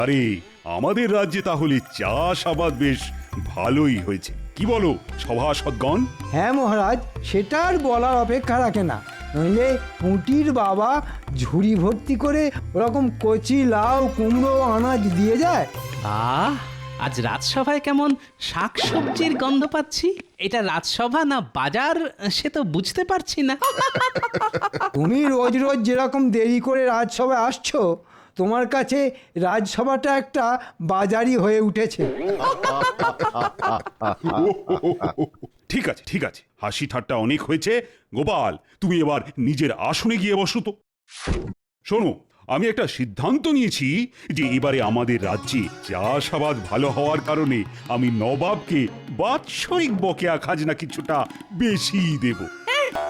আরে আমাদের রাজ্যে তাহলে চাষাবাদ বেশ ভালোই হয়েছে, কি বলো সভাসদগণ? হ্যাঁ মহারাজ, সেটা আর বলার অপেক্ষা রাখে না। নইলে পুঁটির বাবা ঝুড়ি ভর্তি করে ওরকম কচি লাউ কুমড়ো আনাজ দিয়ে যায়। আহ, আজ রাজসভায় কেমন শাকসবজির গন্ধ পাচ্ছি। এটা রাজসভা না বাজার সে তো বুঝতে পারছি না। তুমি রোজ রোজ যেরকম দেরি করে রাজসভায় আসছো, তোমার কাছে রাজসভাটা একটা বাজারই হয়ে উঠেছে। ঠিক আছে ঠিক আছে, হাসি ঠাট্টা অনেক হয়েছে। গোপাল, তুমি এবার নিজের আসনে গিয়ে বসো তো। শোনো, আমি একটা সিদ্ধান্ত নিয়েছি যে এবারে আমাদের রাজ্যে চাষাবাদ ভালো হওয়ার কারণে আমি নবাবকে বাৎসরিক বকেয়া খাজনা কিছুটা বেশি দেব।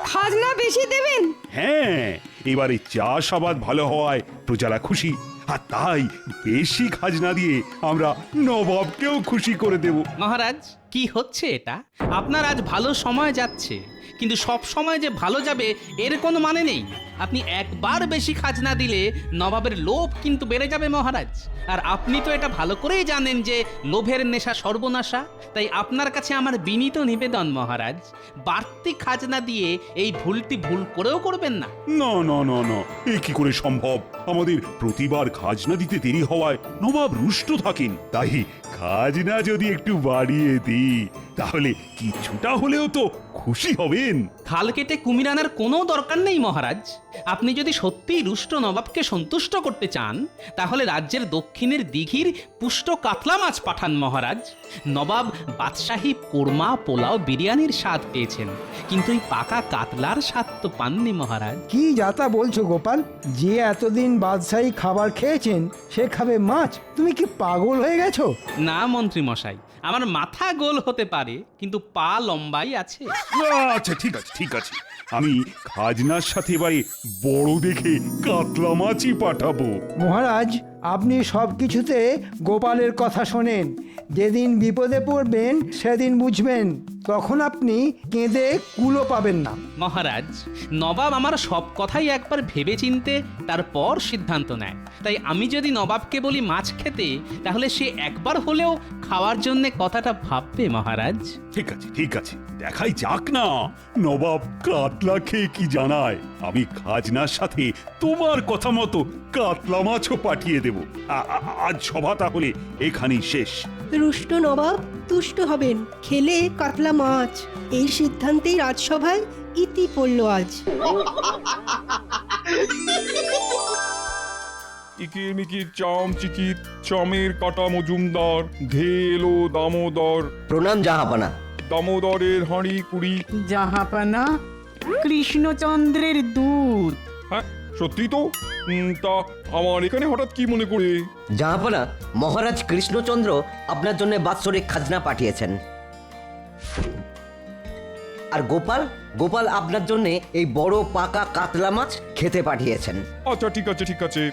খাজনা বেশি দেবেন? হ্যাঁ, এবারে চাষাবাদ ভালো হওয়ায় প্রজারা খুশি, আর তাই বেশি খাজনা দিয়ে আমরা নবাবকেও খুশি করে দেব। মহারাজ, কি হচ্ছে এটা? আপনার আজ ভালো সময় যাচ্ছে, কিন্তু সব সময় যে ভালো যাবে এর কোনো মানে নেই। আপনি একবার বেশি খাজনা দিলে নবাবের লোভ কিন্তু বেড়ে যাবে মহারাজ। আর আপনি তো এটা ভালো করেই জানেন যে লোভের নেশা সর্বনাশা। তাই আপনার কাছে আমার বিনীত নিবেদন মহারাজ, বাড়তি খাজনা দিয়ে এই ভুলটি ভুল করেও করবেন না। না না না না, এ কি করে সম্ভব? আমাদের প্রতিবার খাজনা দিতে দেরি হওয়ায় নবাব রুষ্ট থাকেন। তাই খাজনা যদি একটু বাড়িয়ে দিই তাহলে কিছুটা হলেও তো খুশি হবেন। খাল কেটে কুমির আনার কোনো দরকার নেই মহারাজ। আপনি যদি সত্যিই রুষ্ট নবাবকে সন্তুষ্ট করতে চান, তাহলে রাজ্যের দক্ষিণের দিঘির পুষ্ট কাতলা মাছ পাঠান মহারাজ। নবাব বাদশাহী কোরমা পোলাও বিরিয়ানির স্বাদ পেয়েছেন, কিন্তু এই পাকা কাতলার স্বাদ তো পাননি মহারাজ। কি যাতা বলছো গোপাল? যে এতদিন বাদশাহী খাবার খেয়েছেন সে খাবে মাছ? তুমি কি পাগল হয়ে গেছো? না মন্ত্রী মশাই, আমার মাথা গোল হতে পারে, কিন্তু পা লম্বাই আছে। আচ্ছা ঠিক আছে ঠিক আছে, আমি খাজনার সাথে এবারে বড় দেখে কাতলা মাছই পাঠাবো। মহারাজ, আপনি সব কিছুতে গোপালের কথা শোনেন। যেদিন বিপদে পড়বেন সেদিন বুঝবেন, তখন আপনি কেঁদে কুলো পাবেন না। মহারাজ, নবাব আমার সব কথাই একবার ভেবে চিনতে তারপর সিদ্ধান্ত নেয়। তাই আমি যদি নবাবকে বলি মাছ খেতে, তাহলে সে একবার হলেও খাওয়ার জন্য কথাটা ভাববে মহারাজ। ঠিক আছে ঠিক আছে, দেখাই যাক না নবাব কাতলা খেয়ে কি জানায়। আমি খাজনার সাথে তোমার কথা মতো কাতলা মাছও পাঠিয়ে দেব। আজ সভা তাহলে এখানেই শেষ। রুষ্ট নবাব তুষ্ট হবেন খেলে কাতলা মাছ। এই সিদ্ধান্তেই রাজসভায় ইতি পড়ল আজ। ইকির মিকির চাম চিকির চামের কাটা মজুমদার ধেল ও দামোদর। প্রণাম জাহাপানা। দামোদরের হাঁড়ি কুড়ি। জাহাপানা, কৃষ্ণচন্দ্রের দূত। হ্যাঁ সত্যি তো। তা আমার এখানে হঠাৎ কি মনে করে? জাহাপানা, মহারাজ কৃষ্ণচন্দ্র আপনার জন্য বাৎসরিক খাজনা পাঠিয়েছেন। আর গোপাল গোপাল আপনার জন্য এই বড় পাকা কাতলা মাছ খেতে পাঠিয়েছেন। আচ্ছা ঠিক আছে ঠিক আছে,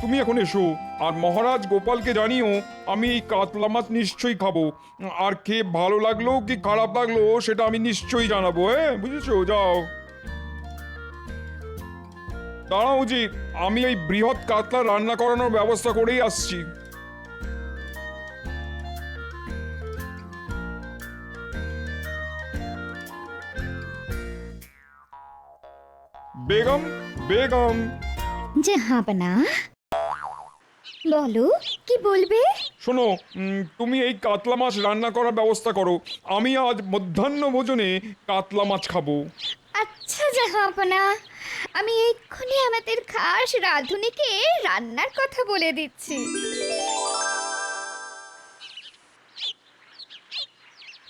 তুমি এখন এসো। আর মহারাজ গোপালকে জানিও আমি এই কাতলা মাছ নিশ্চয়ই খাবো। আর খেয়ে ভালো লাগলো কি খারাপ লাগলো সেটা আমি নিশ্চয়ই জানাবো। হ্যাঁ বুঝেছো? যাও। দাঁড়াও জি, আমি এই বৃহৎ কাতলা রান্না করানোর ব্যবস্থা করেই আসছি। বেগম বেগম। জাহাপনা, বলো কি বলবে? শোনো, তুমি এই কাতলা মাছ রান্না করার ব্যবস্থা করো। আমি আজ মধ্যাহ্ন ভোজনে কাতলা মাছ খাবো। আচ্ছা জাহাপনা, আমি এক্ষুনি আমাদের খাস রাঁধুনিকে রান্নার কথা বলে দিচ্ছি।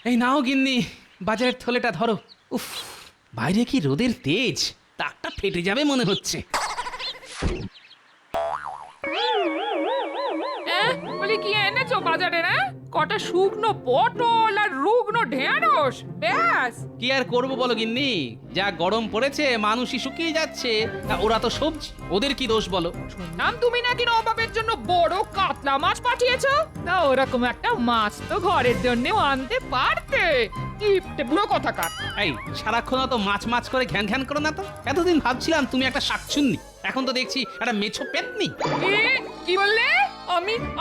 এই নাও গিন্নি, বাজারের থলেটা ধরো। উফ, বাইরে কি রোদের তেজ, তাকটা ফেটে যাবে মনে হচ্ছে। বলি কি এনেছো বাজারে? না কটা শুকনো পটল আর রুগ্ন ঢেঁড়স, ব্যাস। কি আর করবো বলো গিন্নি, যা গরম পড়েছে মানুষই শুকিয়ে যাচ্ছে। তা ওরা তো সবজি, ওদের কি দোষ বলো? শুনলাম তুমি নাকি নবাবের জন্য বড় কাতলা মাছ পাঠিয়েছো। না ওরকম একটা মাছ তো ঘরের জন্যও আনতে পারতে। কিপটে বুড়ো কথাকার। এই সারাক্ষণ তো মাছ মাছ করে ঘ্যান ঘ্যান করো না তো। এতদিন ভাবছিলাম তুমি একটা শাকচুন্নি, এখন তো দেখছি একটা মেছো পেতনি। কি বললে?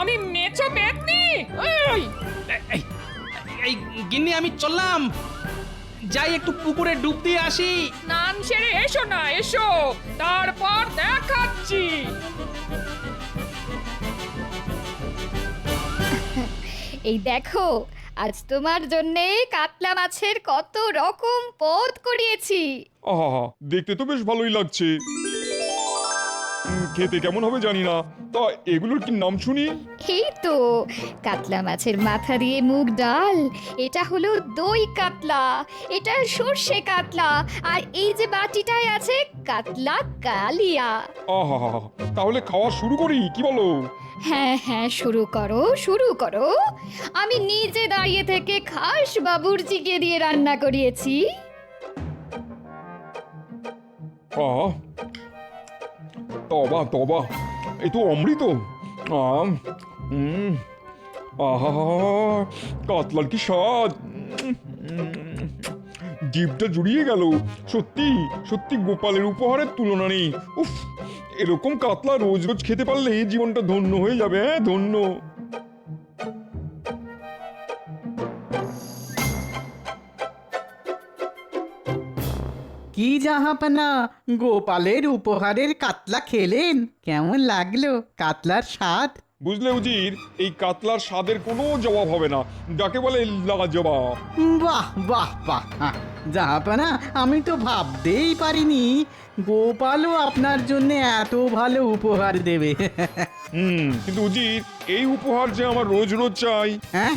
আমি মেছো পেতনি। এই এই এই গিন্নি আমি চললাম, যাই একটু পুকুরে ডুব দিয়ে আসি। স্নান সেরে এসো না, এসো, তারপর দেখাচ্ছি। এই দেখো, আজ তোমার জন্যে কাতলা মাছের কত রকম পদ করিয়েছি। আহা, দেখতে তো বেশ ভালোই লাগছে। খেতে কেমন হবে জানি না, তা এগুলোর কি নাম শুনি? এই তো কাতলা মাছের মাথা দিয়ে মুগ ডাল, এটা হলো দই কাতলা, এটা সর্ষে কাতলা, আর এই যে বাটিটায় আছে কাতলা কালিয়া। আহা, তাহলে খাওয়া শুরু করি, কি বলো? হ্যাঁ হ্যাঁ, শুরু করো শুরু করো। আমি নিজে দাঁড়িয়ে থেকে খাস বাবুর্চিকে দিয়ে রান্না করিয়েছি। আহ, তবা তবা, এই তো অমৃত। আহা, কাতলার কি স্বাদ! জিভটা জুড়িয়ে গেল। সত্যি সত্যি গোপালের উপহারের তুলনা নেই। উফ, এরকম কাতলা রোজ রোজ খেতে পারলে জীবনটা ধন্য হয়ে যাবে। হ্যাঁ, ধন্য। কি জাহাপানা, গোপালের উপহারের কাতলা খেলেন? কেমন লাগলো কাতলার স্বাদ? বুঝলে উজির, এই কাতলার স্বাদের কোনো জবাব হবে না, যাকে বলে লাজবাব। বাহ বাহ বাহ, জাহাপানা আমি তো ভাবতেই পারিনি গোপালও আপনার জন্য এত ভালো উপহার দেবে। কিন্তু উজির, এই উপহার যে আমার রোজ রোজ চাই। হ্যাঁ,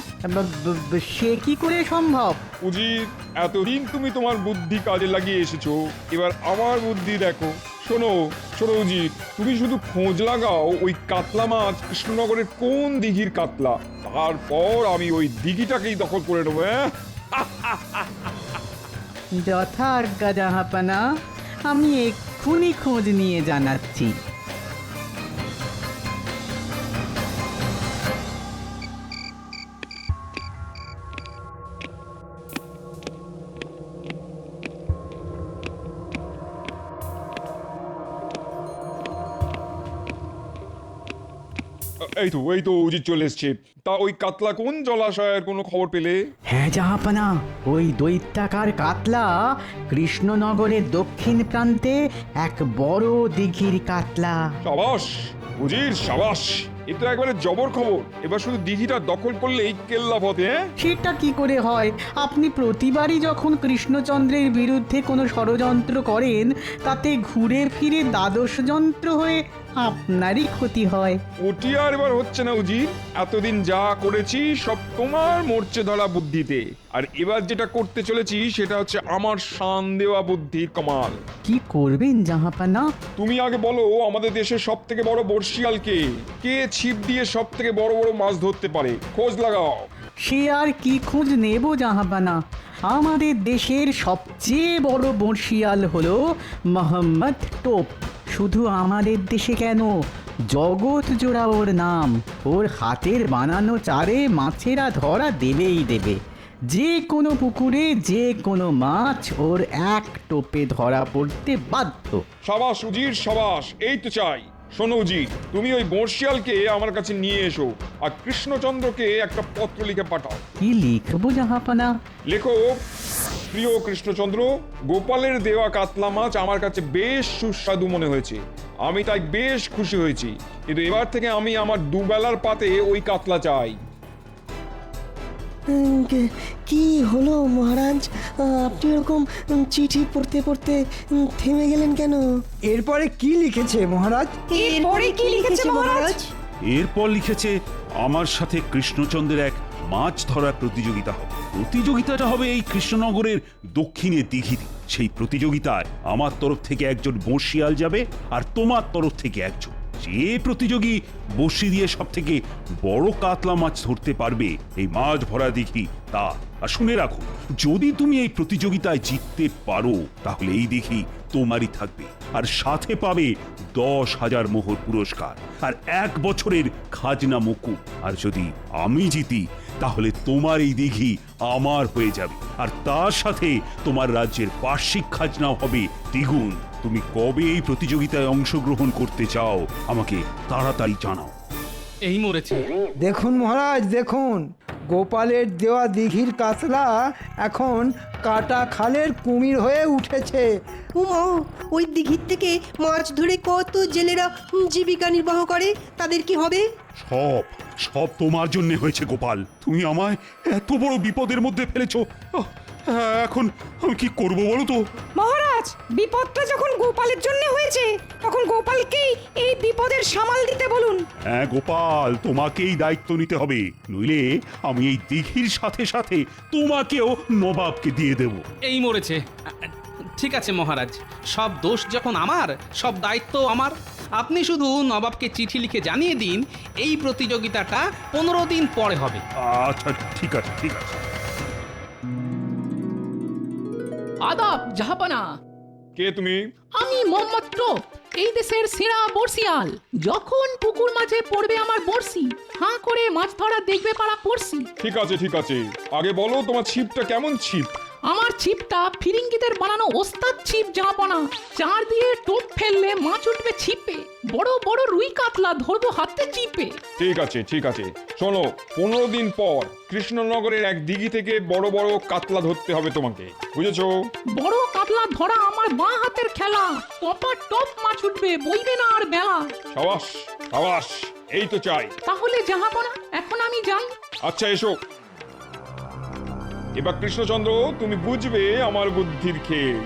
সে কি করে সম্ভব? উজির, এতদিন তুমি তোমার বুদ্ধি কাজে লাগিয়ে এসেছো, এবার আমার বুদ্ধি দেখো। শোনো শোনো উজির, তুমি শুধু খোঁজ লাগাও ওই কাতলা মাছ কৃষ্ণনগরের কোন দিঘির কাতলা, তারপর আমি ওই দিঘিটাকেই দখল করে নেবো। যথাজ্ঞা জাহাপানা, আমি এক্ষুনি খোঁজ নিয়ে জানাচ্ছি। এই তো উজির চলে এসছে। তা ওই কাতলা কোন জলাশয়ের কোনো খবর পেলে? হ্যাঁ জাহাপানা, ওই দৈত্যাকার কাতলা কৃষ্ণনগরের দক্ষিণ প্রান্তে এক বড় দিঘির কাতলা। সাবাস উজির, সাবাস, এ তো একবারে জবর খবর। এবার শুধু দিঘিটা দখল করলেই কেল্লা পথে। সেটা কি করে হয়? আপনি প্রতিবারই যখন কৃষ্ণচন্দ্রের বিরুদ্ধে কোনো ষড়যন্ত্র করেন, তাতে ঘুরে ফিরে দ্বাদশ যন্ত্র হয়ে আপনারই ক্ষতি হয়। ওটি আর এবার হচ্ছে না উজির, এতদিন যা করেছি সব তোমার মরচে ধরা বুদ্ধিতে, আর এবার যেটা করতে চলেছি সেটা হচ্ছে আমার শান দেওয়া বুদ্ধির কামাল। কি করবেন জাহাপানা? তুমি আগে বলো, আমাদের দেশের সব থেকে বড় বর্ষিয়াল কে? কে ছিপ দিয়ে সব থেকে বড় বড় মাছ ধরতে পারে? খোঁজ লাগাও। সে আর কি খোঁজ নেব জাহাপানা, আমাদের দেশের সবচেয়ে বড় বর্ষিয়াল হলো মোহাম্মদ টোপ। শুধু আমাদের দেশে কেন, জগৎ জোড়া ওর নাম। ওর হাতের বানানো চারে মাছেরা ধরা দেবেই দেবে। যে কোনো পুকুরে যে কোনো মাছ ওর এক টোপে ধরা পড়তে বাধ্য। সাবাস উজির, সাবাস, এই তো চাই। শোনো উজির, তুমি ওই বর্ষিয়ালকে আমার কাছে নিয়ে এসো, আর কৃষ্ণচন্দ্রকে একটা পত্র লিখে পাঠাও। কি লিখবো জাহাপানা? লেখো, প্রিয় কৃষ্ণচন্দ্র, গোপালের দেওয়া কাতলা মাছ আমার কাছে বেশ সুস্বাদু মনে হয়েছে, আমি তাই বেশ খুশি হয়েছি, কিন্তু এবার থেকে আমি আমার দুবেলার পাতে ওই কাতলা চাই। কি হলো মহারাজ, আপনি এরকম চিঠি পড়তে পড়তে থেমে গেলেন কেন? এরপরে কি লিখেছে মহারাজ? এরপরে কি লিখেছে মহারাজ? এরপর লিখেছে আমার সাথে কৃষ্ণচন্দ্রের এক মাছ ধরার প্রতিযোগিতা হবে। প্রতিযোগিতাটা হবে এই কৃষ্ণনগরের দক্ষিণে দিঘিতে। সেই প্রতিযোগিতায় আমার তরফ থেকে একজন বর্ষিয়াল যাবে, আর তোমার তরফ থেকে একজন। যে প্রতিযোগী বড়শি দিয়ে সব থেকে বড় কাতলা মাছ ধরতে পারবে এই মাছ ভরা দিঘি তা। আর শুনে রাখো, যদি তুমি এই প্রতিযোগিতায় জিততে পারো তাহলে এই দিঘি তোমারই থাকবে, আর সাথে পাবে 10,000 মোহর পুরস্কার আর 1 বছরের খাজনা মকুব। আর যদি আমি জিতি তাহলে তোমার এই দিঘি আমার হয়ে যাবে, আর তার সাথে তোমার রাজ্যের বার্ষিক খাজনাও হবে দ্বিগুণ। তুমি কবে এই প্রতিযোগিতায় অংশগ্রহণ করতে চাও আমাকে তাড়াতাড়ি জানাও। এই মরেছে। দেখুন মহারাজ দেখুন, গোপালের দেওয়া দিঘির কাতলা এখন কাটা খালের কুমির হয়ে উঠেছে। উমা, ওই দিঘির থেকে মাছ ধরে কত জেলেরা জীবিকা নির্বাহ করে, তাদের কি হবে? সব সব তোমার জন্য হয়েছে গোপাল। তুমি আমায় এত বড় বিপদের মধ্যে ফেলেছো। এখন আমি কি করব বলো তো? মহারাজ, বিপদটা যখন গোপালের জন্য হয়েছে তখন গোপালকেই এই বিপদের সামাল দিতে বলুন। হ্যাঁ গোপাল, তোমাকেই দায়িত্ব নিতে হবে, নইলে আমি এই দিঘির সাথে সাথে তোমাকেও নবাবকে দিয়ে দেব। এই মরেছে। ঠিক আছে মহারাজ, সব দোষ যখন আমার, সব দায়িত্ব আমার। আপনি শুধু নবাবকে চিঠি লিখে জানিয়ে দিন এই প্রতিযোগিতাটা 15 দিন পরে হবে। আচ্ছা ঠিক আছে ঠিক আছে। আদাব জাহাপনা। কে তুমি? আমি মোহাম্মদ টোপ, এই দেশের সেরা বর্ষিয়াল। যখন পুকুর মাঝে পড়বে আমার বর্ষি, হাঁ করে মাছ ধরা দেখবে পারা পড়ছি। ঠিক আছে ঠিক আছে, আগে বলো তোমার ছিপটা কেমন ছিপ? আমার ছিপটা ফিরিঙ্গিদের বানানো ওস্তাদ ছিপ জাহাপনা। চার দিয়ে টোপ ফেললে মাছ উঠবে ছিপে, বড় বড় রুই কাতলা ধরবো হাতে চিপে। ঠিক আছে ঠিক আছে, শোনো, 15 দিন পর কৃষ্ণনগরের এক দিঘি থেকে বড় বড় কাতলা ধরতে হবে তোমাকে, বুঝেছো? বড় কাতলা ধরা আমার বাঁ হাতের খেলা, টপা টপ মাছ উঠবে, বইবে না আর বেলা। সাবাস সাবাস, এই তো চাই। তাহলে জাহাপনা এখন আমি যাই। আচ্ছা এসো। এবার কৃষ্ণচন্দ্র, তুমি বুঝবে আমার বুদ্ধির খেল।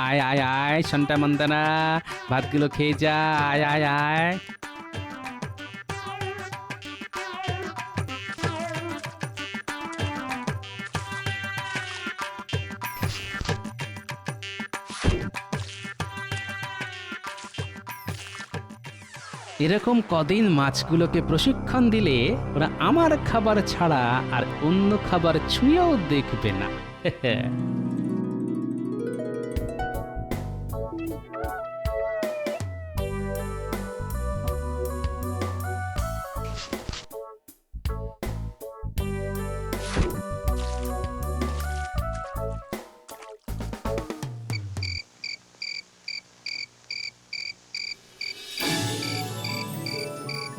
আয় আয় আয় সন্টা মন্দানা, ভাতগুলো খেয়ে যা। আয় আয় আয়। এরকম কদিন মাছগুলোকে প্রশিক্ষণ দিলে ওরা আমার খাবার ছাড়া আর অন্য খাবার ছুঁয়েও দেখবে না।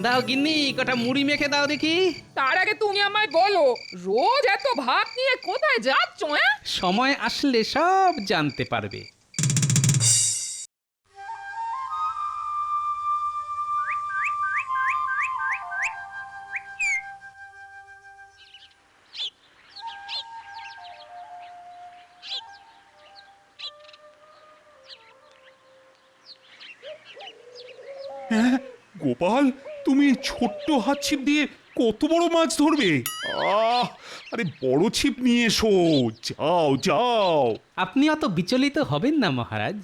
দাও গিন্নি, কটা মুড়ি মেখে দাও দেখি। তার আগে তুমি আমায় বলো, রোজ এত ভাত নিয়ে কোথায় যাচ্ছ? সময় আসলে সব জানতে পারবে। হ্যাঁ গোপাল, তুমি ছোট্ট হাত ছিপ দিয়ে কত বড় মাছ ধরবে? আরে বড় ছিপ নিয়ে এসো, যাও যাও। আপনি অত বিচলিত হবেন না মহারাজ,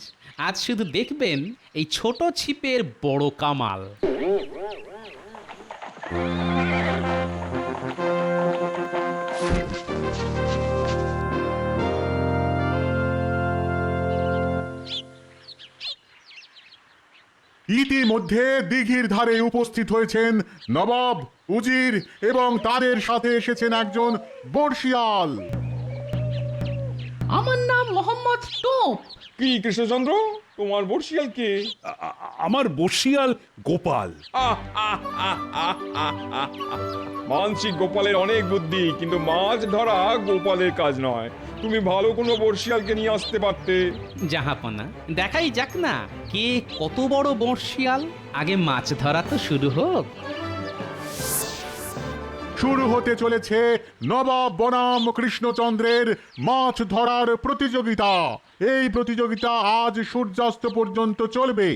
আজ শুধু দেখবেন এই ছোট ছিপের বড় কামাল। ইতিমধ্যে দিঘির ধারে উপস্থিত হয়েছেন নবাব, উজির এবং তাদের সাথে এসেছেন একজন বর্ষিয়াল। আমার নাম মোহাম্মদ টোপ। কি কৃষ্ণচন্দ্র, তোমার বর্ষিয়াল কে? আমার বর্ষিয়াল গোপাল। মানসিক গোপালের অনেক বুদ্ধি, কিন্তু মাছ ধরা গোপালের কাজ নয়। তুমি ভালো কোনো বর্ষিয়ালকে নিয়ে আসতে পারতে। জাহাপনা, দেখাই যাক না কে কত বড় বর্ষিয়াল। আগে মাছ ধরা তো শুরু হোক। শুরু হতে চলেছে নবাব বনাম কৃষ্ণচন্দ্রের মাছ ধরার প্রতিযোগিতা। এই প্রতিযোগিতা আজ সূর্যাস্ত পর্যন্ত চলবে।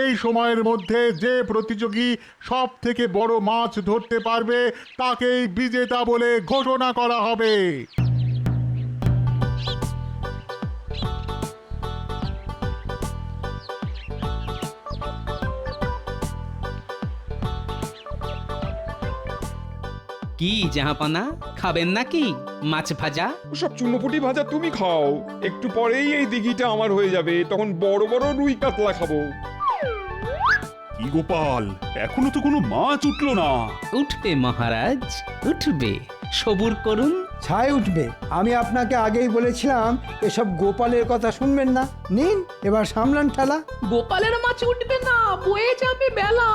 এই সময়ের মধ্যে যে প্রতিযোগী সব থেকে বড় মাছ ধরতে পারবে তাকেই বিজেতা বলে ঘোষণা করা হবে। কি জাহাপানা, খাবেন নাকি মাছ ভাজা? সব চুনোপুটি ভাজা তুমি খাও, একটু পরেই এই দিঘিটা আমার হয়ে যাবে, তখন বড় বড় রুই কাতলা খাবো। কি গোপাল, এখনো তো কোনো মাছ উঠলো না। উঠবে মহারাজ, উঠবে, সবুর করুন। ছাই উঠবে। আমি আপনাকে আগেই বলেছিলাম এসব গোপালের কথা শুনবেন না। নিন এবার সামলান ঠেলা। গোপালের মাছ উঠবে না, বয়ে যাবে বেলা।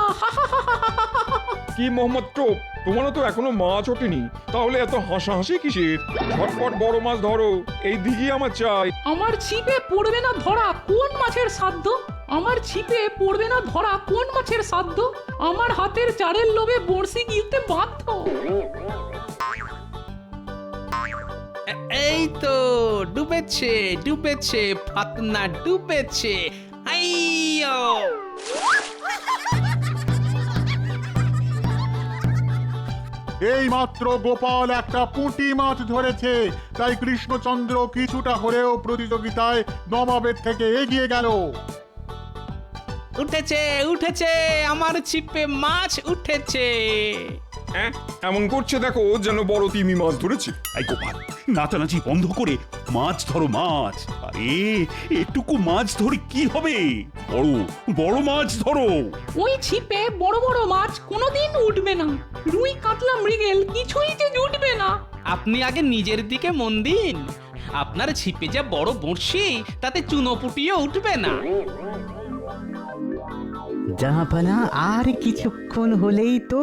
কি মোহাম্মদ টোপ, তোমারও তো এখনো মাছ ওঠেনি, তাহলে এত হাসাহাসি কিসের? ঝটপট বড় মাছ ধরো, এই দিঘি আমার চাই। আমার ছিপে পড়বে না ধরা কোন মাছের সাধ্য? আমার ছিপে পড়বে না ধরা কোন মাছের সাধ্য? আমার হাতের চারের লোভে বড়শি গিলতে বাধ্য। এই তো ডুবেছে, ডুবেছে, ফাতনা ডুবেছে। আইয়ো! এই মাত্র গোপাল একটা পুঁটি মাছ ধরেছে, তাই কৃষ্ণচন্দ্র কিছুটা হলেও প্রতিযোগিতায় নবাবের থেকে এগিয়ে গেল। উঠেছে, উঠেছে, আমার ছিপে মাছ উঠেছে। হ্যাঁ, এমন করছে দেখো যেন বড় তিমি মাছ ধরেছে। এই গোপাল, নাচানাচি বন্ধ করে মাছ ধরো মাছ। আরে এটুকু মাছ ধরে কি হবে? বড় বড় মাছ ধরো। ওই ছিপে বড় বড় মাছ কোনোদিন উঠবে না, রুই কাতলা মৃগেল কিছুই যে উঠবে না। আপনি আগে নিজের দিকে মন দিন। আপনার ছিপে যা বড় বড়শি, তাতে চুনোপুটিও উঠবে না। জাহাপানা, আর কিছুক্ষণ হলেই তো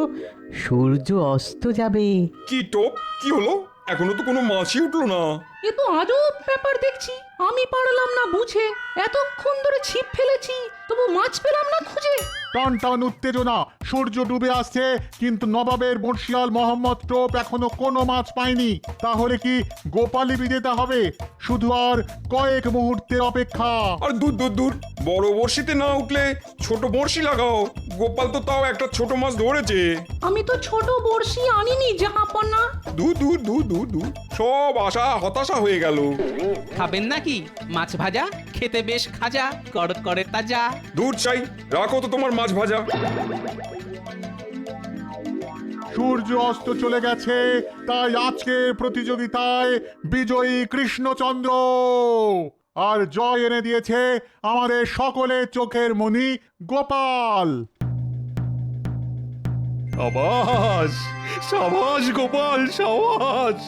সূর্য অস্ত যাবে। কি টোপ, কি হলো? এখনো তো কোনো মাছই উঠলো না। এ তো আজব ব্যাপার দেখছি। আমি পারলাম না বুঝে, এতক্ষণ ধরে ছিপ ফেলেছি, তবু মাছ পেলাম না খুঁজে। টান টান উত্তেজনা, সূর্য ডুবে আসছে, কিন্তু নবাবের বর্ষিয়াল মোহাম্মদ টোপ এখনো কোনো মাছ পায়নি। তাহলে কি গোপালই বিজেতা হবে? শুধু আর কয়েক মুহূর্তের অপেক্ষা। আর দূর দূর দূর, বড় বড়শিতে না উঠলে ছোট বড়শি লাগাও। গোপাল তো তাও একটা ছোট মাছ ধরেছে। আমি তো ছোট বড়শি আনিনি জাহাপনা। দূর দূর দূর দূর দূর, সব আশা হতাশা হয়ে গেল। খাবেন নাকি মাছ ভাজা? খেতে বেশ খাজা, কড়কড়ে তাজা। দূর চাই, রাখো তো তোমার মাছ ভাজা। সূর্য অস্ত চলে গেছে, তাই আজকের প্রতিযোগিতায় বিজয়ী কৃষ্ণচন্দ্র। আর জয় এনে দিয়েছে আমাদের সকলের চোখের মণি গোপাল। সাবাস সাবাস গোপাল, সাবাস,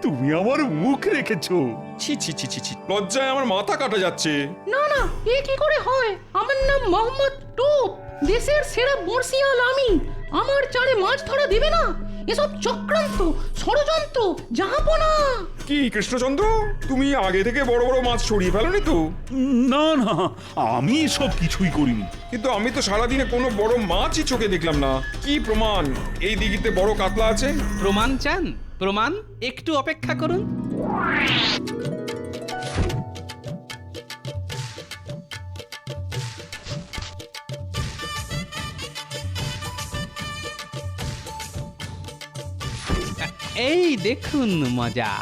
তুমি আমার মুখ রেখেছো। ছি ছি ছি ছি ছি, লজ্জায় আমার মাথা কাটা যাচ্ছে। না না, এ কি করে হয়? আমার নাম মোহাম্মদ টোপ, দেশের সেরা বর্ষিয়াল আমি। আমার চারে মাছ ধরা দিবে না? এসব চক্রান্ত, ষড়যন্ত্র জাহাপনা। কি কৃষ্ণচন্দ্র, তুমি আগে থেকে বড় বড় মাছ ছড়িয়ে ফেলোনি তো? না না, আমি সব কিছুই করিনি। কিন্তু আমি তো সারাদিনে কোনো বড় মাছই চোখে দেখলাম না। কি প্রমাণ এই দিঘিতে বড় কাতলা আছে? প্রমাণ চান? প্রমাণ? একটু অপেক্ষা করুন। এই দেখুন মজা।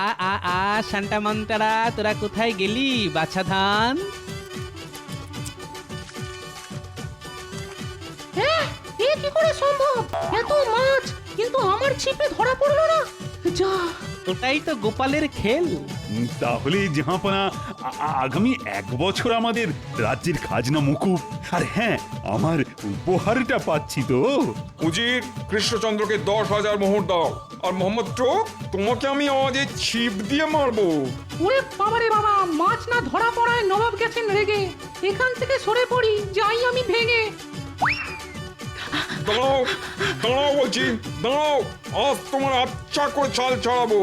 আ আ আ শান্টা মান্তারা, তোরা কোথায় গেলি বাছা ধান? হ্যাঁ, এ কি করে সম্ভব? এত মাছ, কিন্তু আমার ছিপে ধরা পড়লো না। যা, ওটাই তো গোপালের খেল। তাহলে জাহাপনা, আগামী 1 বছর আমাদের রাজ্যের খাজনা মুকুব। আর হ্যাঁ, আমার উপহারটা পাচ্ছি তো। উজির, কৃষ্ণচন্দ্রকে 10,000 মোহর দাও। আর মোহাম্মদ টোপ, তোমাকে আমি আমাদের ছিপ দিয়ে মারবো। ওরে বাবারে বাবা, মাছ না ধরা পড়ায় নবাব গেছেন রেগে। এখান থেকে সরে পড়ি, যাই আমি ভেঙে। দাঁড়াও দাঁড়াও বলছি, দাঁড়াও, আজ তোমার আচ্ছা করে চাল ছাড়াবো।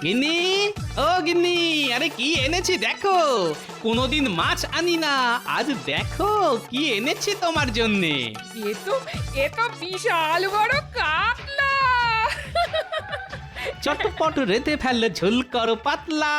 গিন্নি, ও গিন্নি, আরে কি এনেছি দেখো। কোনোদিন মাছ আনি না, আজ দেখো কি এনেছি তোমার জন্যে। এ তো বিশাল বড় কাতলা। চটপট রেতে ফেললে ঝোল করো পাতলা।